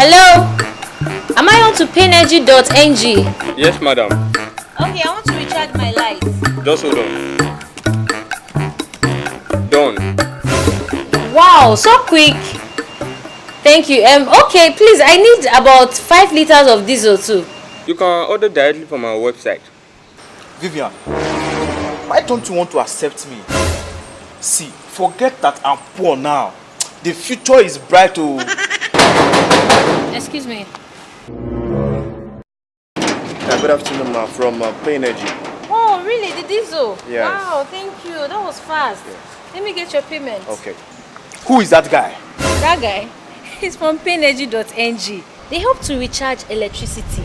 Hello? Am I on to paynergy.ng? Yes, madam. Okay, I want to recharge my lights. Just hold on. Done. Wow, so quick. Thank you. Okay, please, I need about 5 liters of diesel too. You can order directly from our website. Vivian, why don't you want to accept me? See, forget that I'm poor now. The future is bright. Oh. Excuse me. Good afternoon, ma. From Pay Energy. Oh, really? The diesel? Yes. Wow, thank you. That was fast. Yes. Let me get your payment. Okay. Who is that guy? That guy? He's from paynergy.ng. They help to recharge electricity.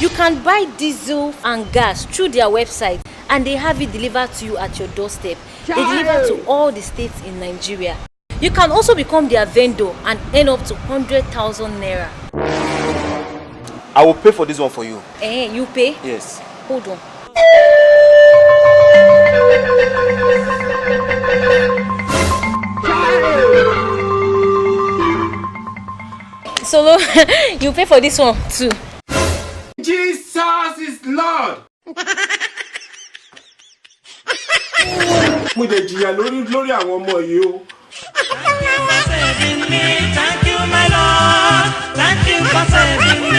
You can buy diesel and gas through their website and they have it delivered to you at your doorstep. They deliver to all the states in Nigeria. You can also become their vendor and earn up to 100,000 naira. I will pay for this one for you. You pay? Yes. Hold on. Solo, you pay for this one too. Jesus is Lord. Mo dẹ̀ jìyà lórí àwọn ọmọ yìí o. Thank you, my Lord. Thank you for saving me.